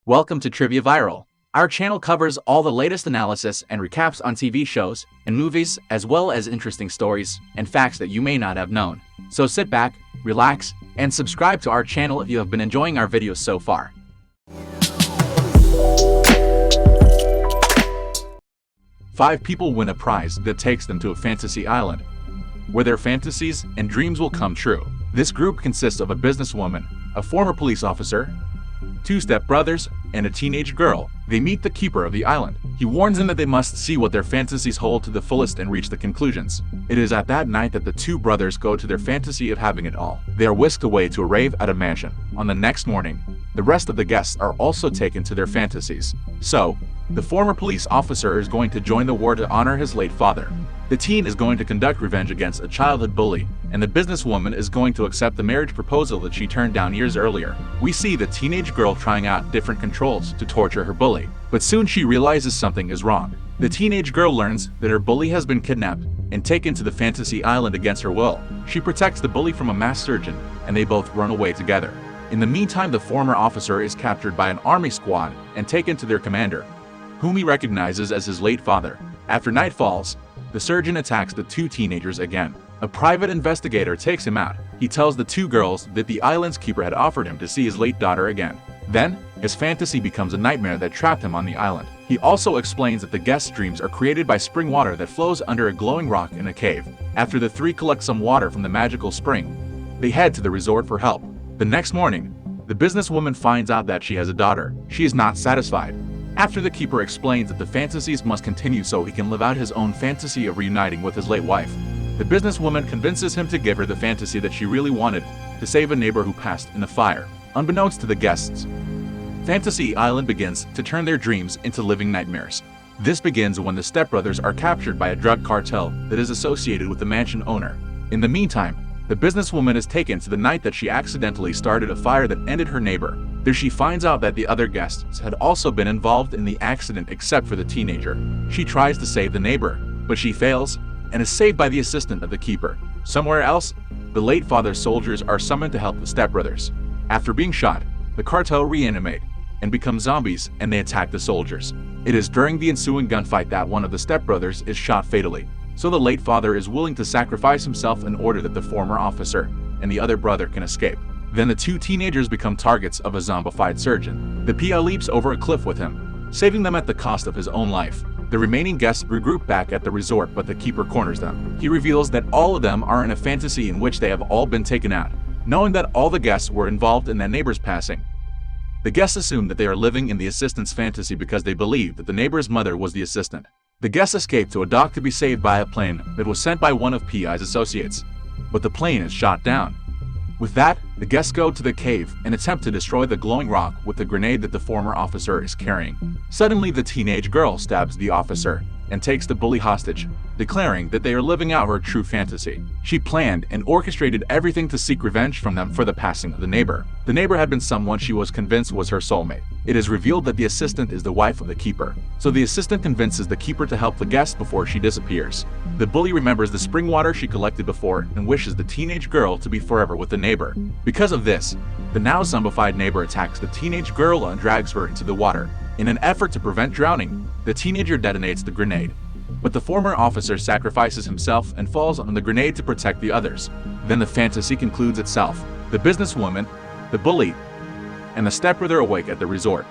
Welcome to Trivia Viral. Our channel covers all the latest analysis and recaps on TV shows and movies, as well as interesting stories and facts that you may not have known. So sit back, relax, and subscribe to our channel if you have been enjoying our videos so far. Five people win a prize that takes them to a fantasy island, where their fantasies and dreams will come true. This group consists of a businesswoman, a former police officer, two stepbrothers, and a teenage girl. They meet the keeper of the island. He warns them that they must see what their fantasies hold to the fullest and reach the conclusions. It is at that night that the two brothers go to their fantasy of having it all. They are whisked away to a rave at a mansion. On the next morning, the rest of the guests are also taken to their fantasies. So, the former police officer is going to join the war to honor his late father. The teen is going to conduct revenge against a childhood bully, and the businesswoman is going to accept the marriage proposal that she turned down years earlier. We see the teenage girl trying out different controls to torture her bully, but soon she realizes something is wrong. The teenage girl learns that her bully has been kidnapped and taken to the fantasy island against her will. She protects the bully from a masked surgeon, and they both run away together. In the meantime, the former officer is captured by an army squad and taken to their commander, whom he recognizes as his late father. After night falls, the surgeon attacks the two teenagers again. A private investigator takes him out. He tells the two girls that the island's keeper had offered him to see his late daughter again. Then, his fantasy becomes a nightmare that trapped him on the island. He also explains that the guests' dreams are created by spring water that flows under a glowing rock in a cave. After the three collect some water from the magical spring, they head to the resort for help. The next morning, the businesswoman finds out that she has a daughter. She is not satisfied. After the keeper explains that the fantasies must continue so he can live out his own fantasy of reuniting with his late wife, the businesswoman convinces him to give her the fantasy that she really wanted, to save a neighbor who passed in a fire. Unbeknownst to the guests, Fantasy Island begins to turn their dreams into living nightmares. This begins when the stepbrothers are captured by a drug cartel that is associated with the mansion owner. In the meantime, the businesswoman is taken to the night that she accidentally started a fire that ended her neighbor. There she finds out that the other guests had also been involved in the accident except for the teenager. She tries to save the neighbor, but she fails and is saved by the assistant of the keeper. Somewhere else, the late father's soldiers are summoned to help the stepbrothers. After being shot, the cartel reanimate and become zombies, and they attack the soldiers. It is during the ensuing gunfight that one of the stepbrothers is shot fatally. So the late father is willing to sacrifice himself in order that the former officer and the other brother can escape. Then the two teenagers become targets of a zombified surgeon. The PI leaps over a cliff with him, saving them at the cost of his own life. The remaining guests regroup back at the resort, but the keeper corners them. He reveals that all of them are in a fantasy in which they have all been taken out. Knowing that all the guests were involved in their neighbor's passing, the guests assume that they are living in the assistant's fantasy because they believe that the neighbor's mother was the assistant. The guests escape to a dock to be saved by a plane that was sent by one of PI's associates, but the plane is shot down. With that, the guests go to the cave and attempt to destroy the glowing rock with the grenade that the former officer is carrying. Suddenly, the teenage girl stabs the officer and takes the bully hostage, declaring that they are living out her true fantasy. She planned and orchestrated everything to seek revenge from them for the passing of the neighbor. The neighbor had been someone she was convinced was her soulmate. It is revealed that the assistant is the wife of the keeper, so the assistant convinces the keeper to help the guest before she disappears. The bully remembers the spring water she collected before and wishes the teenage girl to be forever with the neighbor. Because of this, the now zombified neighbor attacks the teenage girl and drags her into the water. In an effort to prevent drowning, the teenager detonates the grenade, but the former officer sacrifices himself and falls on the grenade to protect the others. Then the fantasy concludes itself. The businesswoman, the bully, and the stepbrother awake at the resort,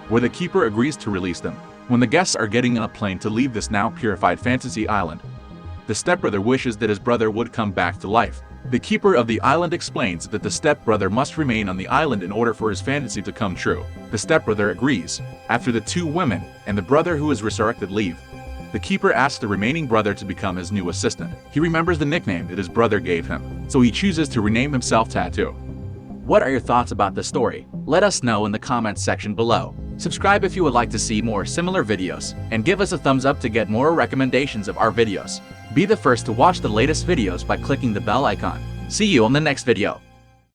where the keeper agrees to release them. When the guests are getting on a plane to leave this now purified fantasy island, the stepbrother wishes that his brother would come back to life. The keeper of the island explains that the stepbrother must remain on the island in order for his fantasy to come true. The stepbrother agrees. After the two women and the brother who is resurrected leave, the keeper asks the remaining brother to become his new assistant. He remembers the nickname that his brother gave him, so he chooses to rename himself Tattoo. What are your thoughts about the story? Let us know in the comments section below. Subscribe if you would like to see more similar videos, and give us a thumbs up to get more recommendations of our videos. Be the first to watch the latest videos by clicking the bell icon. See you on the next video.